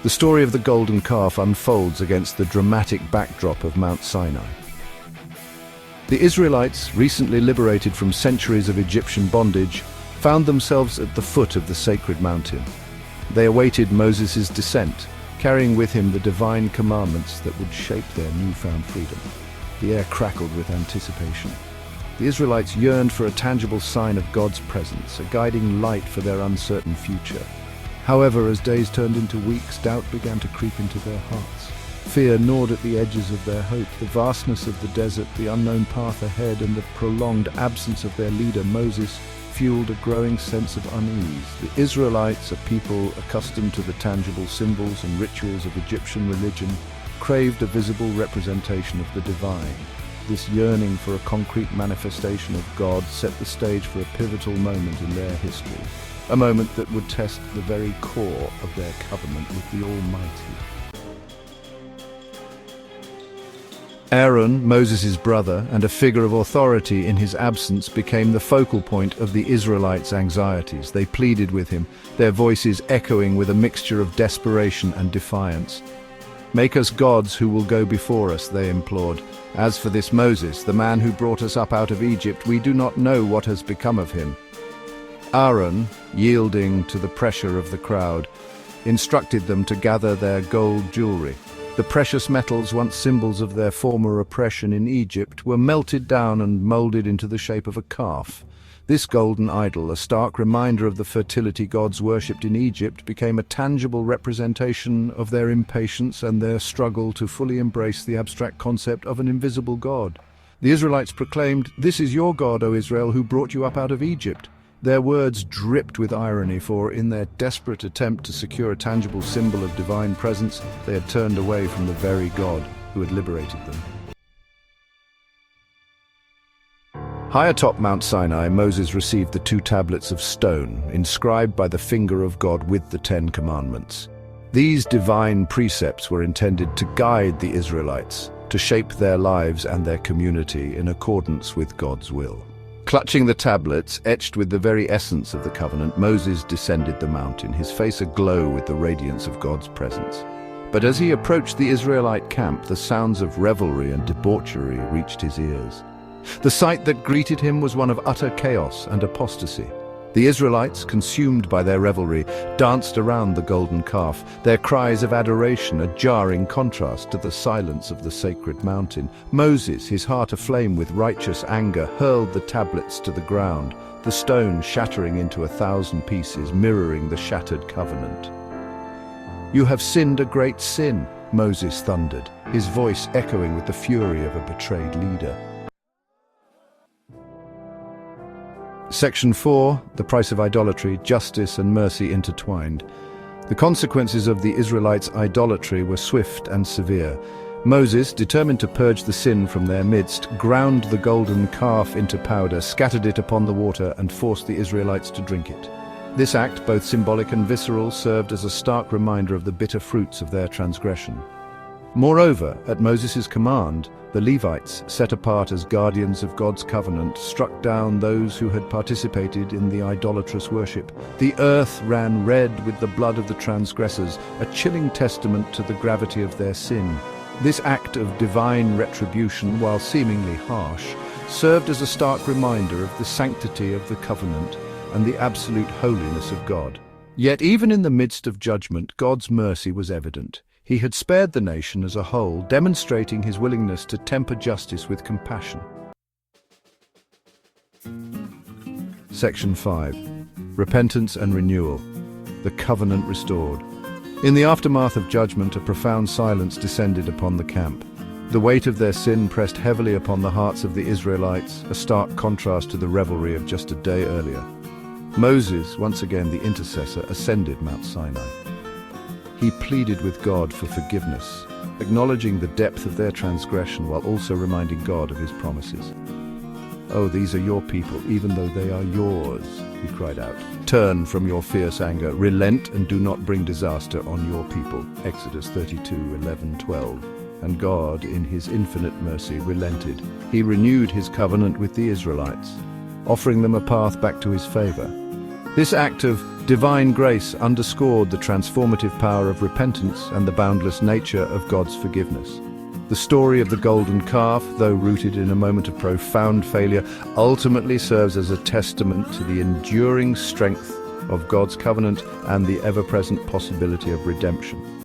The story of the golden calf unfolds against the dramatic backdrop of Mount Sinai. The Israelites, recently liberated from centuries of Egyptian bondage, found themselves at the foot of the sacred mountain. They awaited Moses' descent, carrying with him the divine commandments that would shape their newfound freedom. The air crackled with anticipation. The Israelites yearned for a tangible sign of God's presence, a guiding light for their uncertain future. However, as days turned into weeks, doubt began to creep into their hearts. Fear gnawed at the edges of their hope. The vastness of the desert, the unknown path ahead, and the prolonged absence of their leader, Moses, fueled a growing sense of unease. The Israelites, a people accustomed to the tangible symbols and rituals of Egyptian religion, craved a visible representation of the divine. This yearning for a concrete manifestation of God set the stage for a pivotal moment in their history, a moment that would test the very core of their covenant with the Almighty. Aaron, Moses' brother, and a figure of authority in his absence, became the focal point of the Israelites' anxieties. They pleaded with him, their voices echoing with a mixture of desperation and defiance. "Make us gods who will go before us," they implored. "As for this Moses, the man who brought us up out of Egypt, we do not know what has become of him." Aaron, yielding to the pressure of the crowd, instructed them to gather their gold jewelry. The precious metals, once symbols of their former oppression in Egypt, were melted down and molded into the shape of a calf. This golden idol, a stark reminder of the fertility gods worshipped in Egypt, became a tangible representation of their impatience and their struggle to fully embrace the abstract concept of an invisible God. The Israelites proclaimed, "This is your God, O Israel, who brought you up out of Egypt." Their words dripped with irony, for in their desperate attempt to secure a tangible symbol of divine presence, they had turned away from the very God who had liberated them. High atop Mount Sinai, Moses received the 2 tablets of stone, inscribed by the finger of God with the 10 commandments. These divine precepts were intended to guide the Israelites, to shape their lives and their community in accordance with God's will. Clutching the tablets, etched with the very essence of the covenant, Moses descended the mountain, his face aglow with the radiance of God's presence. But as he approached the Israelite camp, the sounds of revelry and debauchery reached his ears. The sight that greeted him was one of utter chaos and apostasy. The Israelites, consumed by their revelry, danced around the golden calf, their cries of adoration a jarring contrast to the silence of the sacred mountain. Moses, his heart aflame with righteous anger, hurled the tablets to the ground, the stone shattering into 1,000 pieces, mirroring the shattered covenant. "You have sinned a great sin," Moses thundered, his voice echoing with the fury of a betrayed leader. Section 4, the price of idolatry, justice and mercy intertwined. The consequences of the Israelites' idolatry were swift and severe. Moses, determined to purge the sin from their midst, ground the golden calf into powder, scattered it upon the water, and forced the Israelites to drink it. This act, both symbolic and visceral, served as a stark reminder of the bitter fruits of their transgression. Moreover, at Moses' command, the Levites, set apart as guardians of God's covenant, struck down those who had participated in the idolatrous worship. The earth ran red with the blood of the transgressors, a chilling testament to the gravity of their sin. This act of divine retribution, while seemingly harsh, served as a stark reminder of the sanctity of the covenant and the absolute holiness of God. Yet even in the midst of judgment, God's mercy was evident. He had spared the nation as a whole, demonstrating his willingness to temper justice with compassion. Section 5. Repentance and renewal. The covenant restored. In the aftermath of judgment, a profound silence descended upon the camp. The weight of their sin pressed heavily upon the hearts of the Israelites, a stark contrast to the revelry of just a day earlier. Moses, once again the intercessor, ascended Mount Sinai. He pleaded with God for forgiveness, acknowledging the depth of their transgression while also reminding God of his promises. "Oh, these are your people, even though they are yours," he cried out. "Turn from your fierce anger, relent and do not bring disaster on your people." Exodus 32:11-12. And God, in his infinite mercy, relented. He renewed his covenant with the Israelites, offering them a path back to his favor. This act of divine grace underscored the transformative power of repentance and the boundless nature of God's forgiveness. The story of the golden calf, though rooted in a moment of profound failure, ultimately serves as a testament to the enduring strength of God's covenant and the ever-present possibility of redemption.